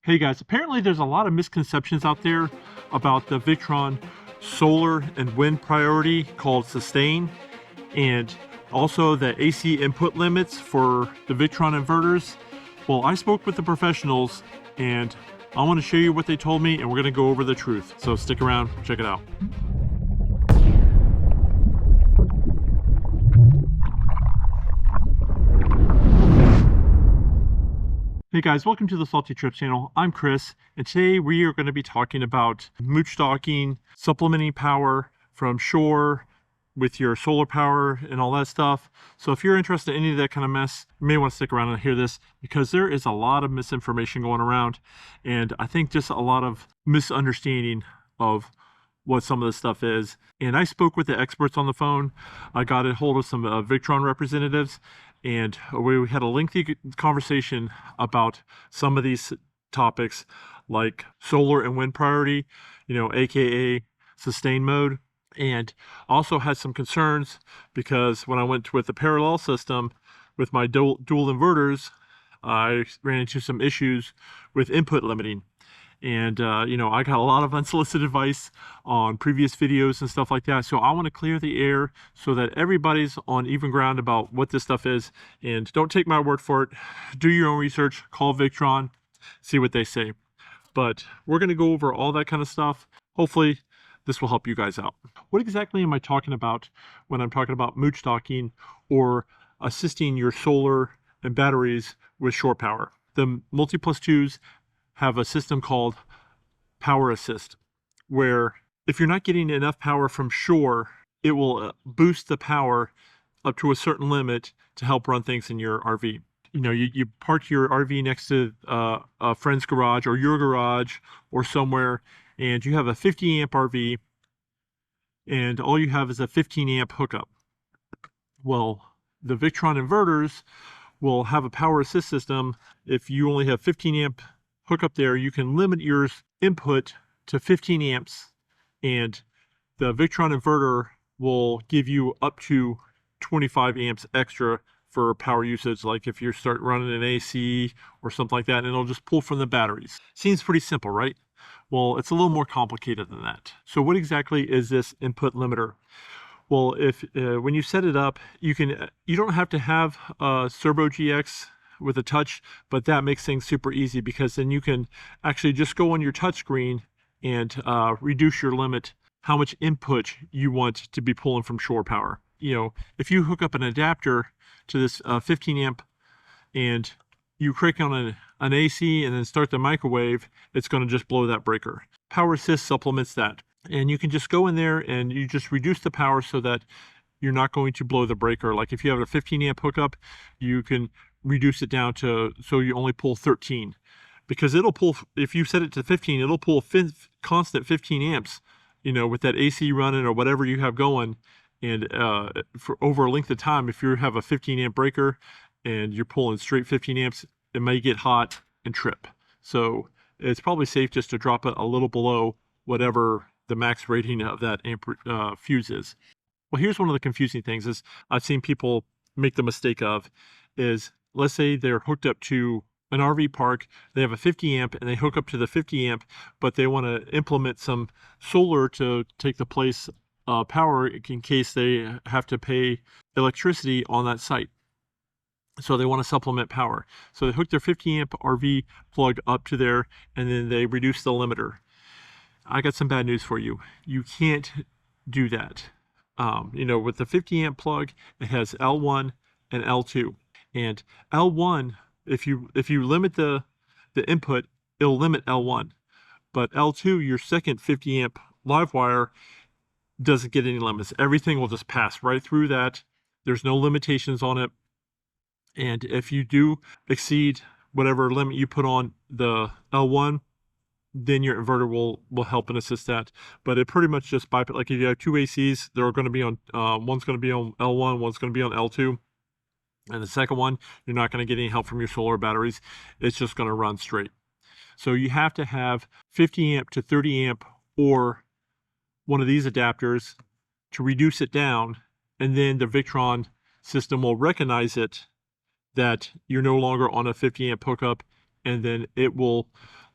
Hey guys, apparently there's a lot of misconceptions out there about the Victron solar and wind priority called sustain, and also the AC input limits for the Victron inverters. Well, I spoke with the professionals and I want to show you what they told me, and we're going to go over the truth. So stick around, check it out. Hey guys, welcome to the Salty Trips channel. I'm Chris, and today we are going to be talking about mooch stocking, supplementing power from shore with your solar power and all that stuff. So if you're interested in any of that kind of mess, you may want to stick around and hear this, because there is a lot of misinformation going around, and I think just a lot of misunderstanding of what some of this stuff is. And I spoke with the experts on the phone. I got a hold of some Victron representatives, and we had a lengthy conversation about some of these topics, like solar and wind priority, aka sustain mode. And also had some concerns because when I went with the parallel system with my dual inverters, I ran into some issues with input limiting. And I got a lot of unsolicited advice on previous videos and stuff like that. So I want to clear the air so that everybody's on even ground about what this stuff is. And don't take my word for it. Do your own research, call Victron, see what they say. But we're going to go over all that kind of stuff. Hopefully this will help you guys out. What exactly am I talking about when I'm talking about mooch stocking or assisting your solar and batteries with shore power? The Multiplus 2s have a system called Power Assist, where if you're not getting enough power from shore, it will boost the power up to a certain limit to help run things in your RV. You park your RV next to a friend's garage or your garage or somewhere, and you have a 50 amp RV, and all you have is a 15 amp hookup. Well, the Victron inverters will have a power assist system. If you only have 15 amp hookup there, you can limit your input to 15 amps, and the Victron inverter will give you up to 25 amps extra for power usage, like if you start running an AC or something like that, and it'll just pull from the batteries. Seems pretty simple, right? Well, it's a little more complicated than that. So what exactly is this input limiter? Well, if when you set it up, you don't have to have a Servo GX with a touch, but that makes things super easy, because then you can actually just go on your touch screen and reduce your limit, how much input you want to be pulling from shore power. If you hook up an adapter to this 15 amp and you click on an AC and then start the microwave, it's going to just blow that breaker. Power Assist supplements that, and you can just go in there and you just reduce the power so that you're not going to blow the breaker. Like if you have a 15 amp hookup, you can reduce it down to so you only pull 13, because it'll pull, if you set it to 15, it'll pull constant 15 amps, with that AC running or whatever you have going. And for over a length of time, if you have a 15 amp breaker and you're pulling straight 15 amps, it may get hot and trip. So it's probably safe just to drop it a little below whatever the max rating of that amp fuse is. Well, here's one of the confusing things is I've seen people make the mistake of is, let's say they're hooked up to an RV park, they have a 50 amp and they hook up to the 50 amp, but they want to implement some solar to take the place power in case they have to pay electricity on that site. So they want to supplement power. So they hook their 50 amp RV plug up to there, and then they reduce the limiter. I got some bad news for you. You can't do that. With the 50 amp plug, it has L1 and L2. And L1, if you limit the input, it'll limit L1. But L2, your second 50 amp live wire, doesn't get any limits. Everything will just pass right through that. There's no limitations on it. And if you do exceed whatever limit you put on the L1, then your inverter will help and assist that. But it pretty much just bypass. Like if you have two ACs, they're going to be on one's going to be on L1, one's going to be on L2. And the second one, you're not going to get any help from your solar batteries. It's just going to run straight. So you have to have 50 amp to 30 amp or one of these adapters to reduce it down, and then the Victron system will recognize it, that you're no longer on a 50 amp hookup, and then it will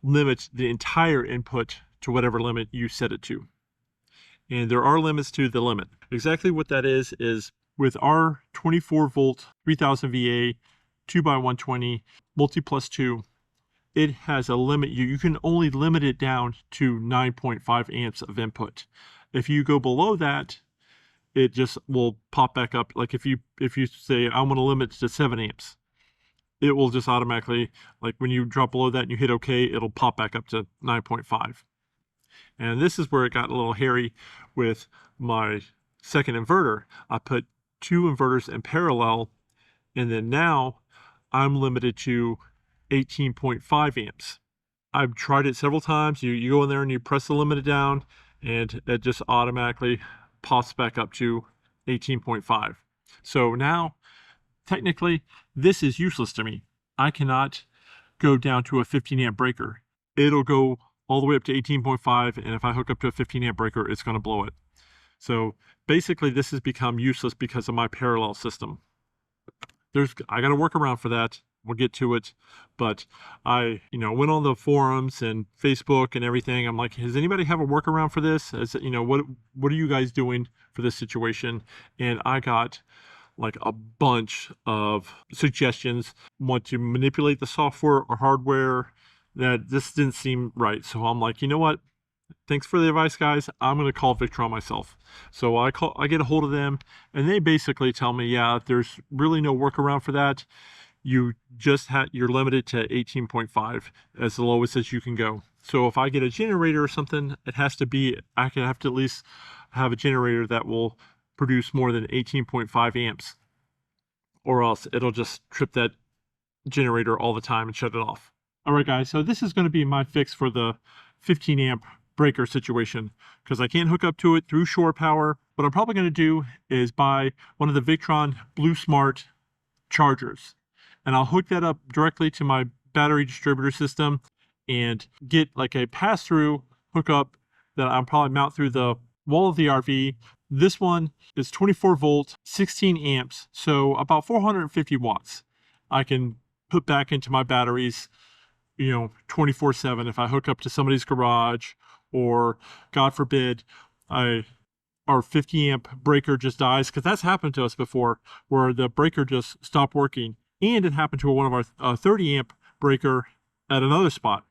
limit the entire input to whatever limit you set it to. And there are limits to the limit. Exactly what that is with our 24 volt 3000 VA 2x120 Multiplus 2, it has a limit. You can only limit it down to 9.5 amps of input. If you go below that, it just will pop back up. Like if you say I want to limit to 7 amps, it will just automatically, like when you drop below that and you hit OK, it'll pop back up to 9.5. And this is where it got a little hairy with my second inverter. I put 2 inverters in parallel, and then now I'm limited to 18.5 amps. I've tried it several times. You go in there and you press the limiter down, and it just automatically pops back up to 18.5. So now, technically, this is useless to me. I cannot go down to a 15 amp breaker. It'll go all the way up to 18.5, and if I hook up to a 15 amp breaker, it's going to blow it. So basically, this has become useless because of my parallel system. I got to work around for that. We'll get to it, but I, went on the forums and Facebook and everything. I'm like, does anybody have a workaround for this? What are you guys doing for this situation? And I got like a bunch of suggestions. Want to manipulate the software or hardware? That this didn't seem right. So I'm like, you know what? Thanks for the advice, guys. I'm going to call Victron myself. So I get a hold of them, and they basically tell me, yeah, there's really no workaround for that. You're limited to 18.5 as the lowest as you can go. So if I get a generator or something, I have to at least have a generator that will produce more than 18.5 amps, or else it'll just trip that generator all the time and shut it off. All right, guys, so this is going to be my fix for the 15 amp breaker situation, because I can't hook up to it through shore power. What I'm probably going to do is buy one of the Victron Blue Smart chargers, and I'll hook that up directly to my battery distributor system and get like a pass-through hookup that I'll probably mount through the wall of the RV. This one is 24 volt, 16 amps, so about 450 watts. I can put back into my batteries 24/7 if I hook up to somebody's garage, or God forbid our 50 amp breaker just dies, because that's happened to us before, where the breaker just stopped working. And it happened to one of our 30 amp breaker at another spot.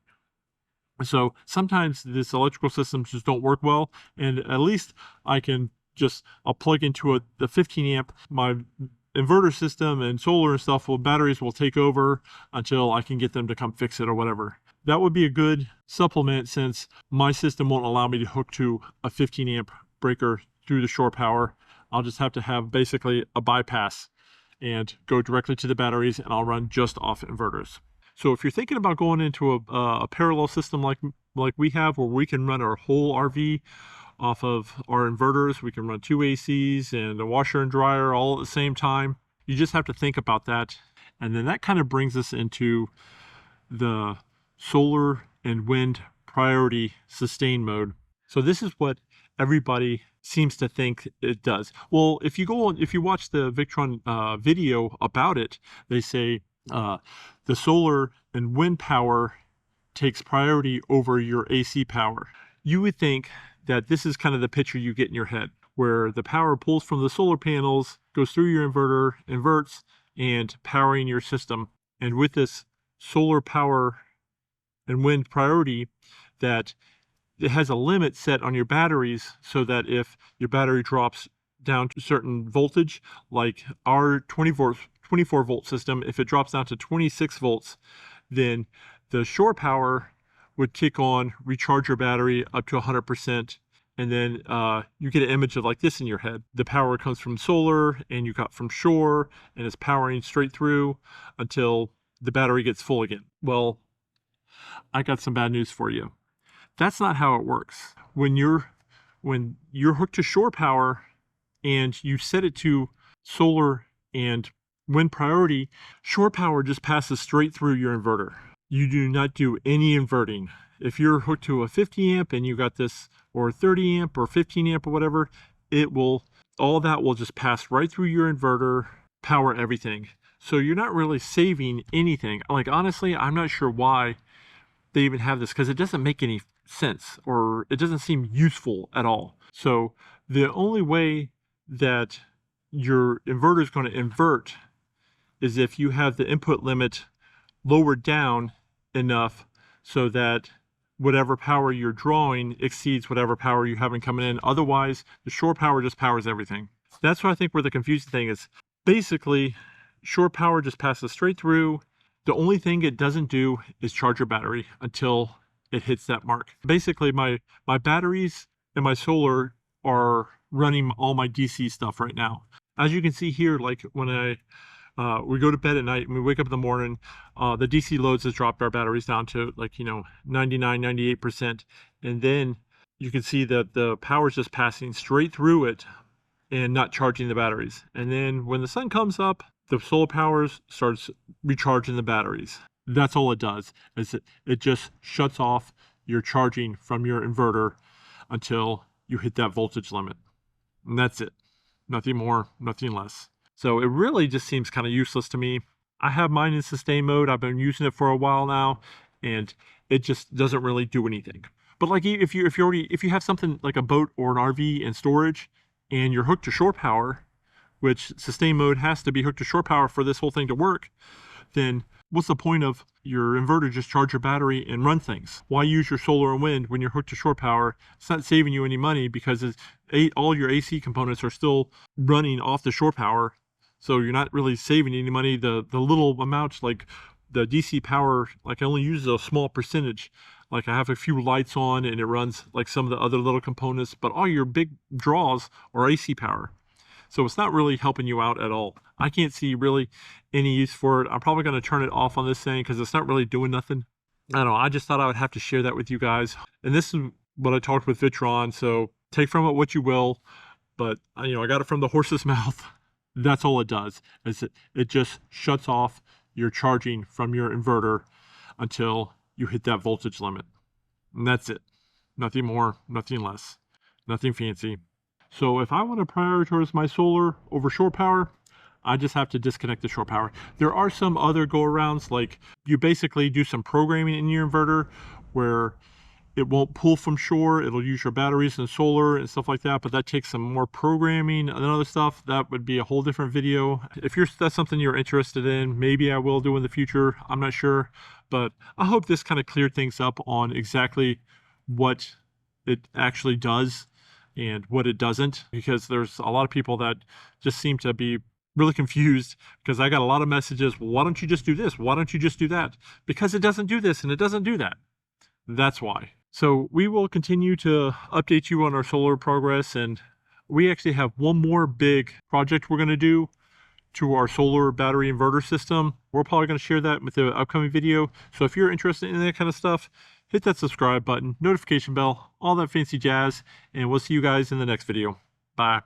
So sometimes this electrical systems just don't work well, and at least I'll plug into the 15 amp, my inverter system and solar and stuff, batteries will take over until I can get them to come fix it or whatever. That would be a good supplement, since my system won't allow me to hook to a 15 amp breaker through the shore power. I'll just have to have basically a bypass and go directly to the batteries, and I'll run just off inverters. So if you're thinking about going into a parallel system like we have, where we can run our whole RV off of our inverters, we can run 2 ACs and a washer and dryer all at the same time. You just have to think about that. And then that kind of brings us into the solar and wind priority sustain mode. So this is what everybody seems to think it does. Well, if you watch the Victron video about it, they say the solar and wind power takes priority over your AC power. You would think that this is kind of the picture you get in your head, where the power pulls from the solar panels, goes through your inverter, inverts, and powering your system. And with this solar power and wind priority, that it has a limit set on your batteries, so that if your battery drops down to a certain voltage, like our 24 volt system, if it drops down to 26 volts, then the shore power would kick on, recharge your battery up to 100%, and then you get an image of like this in your head. The power comes from solar, and you got from shore, and it's powering straight through until the battery gets full again. Well, I got some bad news for you. That's not how it works. When you're hooked to shore power and you set it to solar and wind priority, shore power just passes straight through your inverter. You do not do any inverting. If you're hooked to a 50 amp and you got this, or 30 amp or 15 amp or whatever, all that will just pass right through your inverter, power everything. So you're not really saving anything. Like, honestly, I'm not sure why they even have this, because it doesn't make any sense, or it doesn't seem useful at all. So the only way that your inverter is going to invert is if you have the input limit lowered down enough so that whatever power you're drawing exceeds whatever power you have coming in. Otherwise, the shore power just powers everything. That's what I think where the confusing thing is. Basically, shore power just passes straight through. The only thing it doesn't do is charge your battery until it hits that mark. Basically, my batteries and my solar are running all my DC stuff right now. As you can see here, like when we go to bed at night and we wake up in the morning, the DC loads has dropped our batteries down to, like, 99, 98%. And then you can see that the power is just passing straight through it and not charging the batteries. And then when the sun comes up, the solar power starts recharging the batteries. That's all it does, is it just shuts off your charging from your inverter until you hit that voltage limit. And that's it. Nothing more, nothing less. So it really just seems kind of useless to me. I have mine in sustain mode. I've been using it for a while now, and it just doesn't really do anything. But like if you have something like a boat or an RV in storage and you're hooked to shore power, which sustain mode has to be hooked to shore power for this whole thing to work, then what's the point of your inverter? Just charge your battery and run things. Why use your solar and wind when you're hooked to shore power? It's not saving you any money, because all your AC components are still running off the shore power. So you're not really saving any money. The little amounts, like the DC power, like I only use a small percentage. Like I have a few lights on and it runs like some of the other little components, but all your big draws are AC power. So it's not really helping you out at all. I can't see really any use for it. I'm probably going to turn it off on this thing because it's not really doing nothing. I don't know. I just thought I would have to share that with you guys. And this is what I talked with Victron. So take from it what you will. But I got it from the horse's mouth. That's all it does, is it just shuts off your charging from your inverter until you hit that voltage limit. And that's it. Nothing more, nothing less, nothing fancy. So if I want to prioritize my solar over shore power, I just have to disconnect the shore power. There are some other go-arounds, like you basically do some programming in your inverter where it won't pull from shore. It'll use your batteries and solar and stuff like that, but that takes some more programming and other stuff. That would be a whole different video. If that's something you're interested in, maybe I will do in the future. I'm not sure, but I hope this kind of cleared things up on exactly what it actually does and what it doesn't, because there's a lot of people that just seem to be really confused, because I got a lot of messages. Well, why don't you just do this? Why don't you just do that? Because it doesn't do this and it doesn't do that. That's why. So we will continue to update you on our solar progress, and we actually have one more big project we're going to do to our solar battery inverter system. We're probably going to share that with the upcoming video. So if you're interested in that kind of stuff, hit that subscribe button, notification bell, all that fancy jazz, and we'll see you guys in the next video. Bye.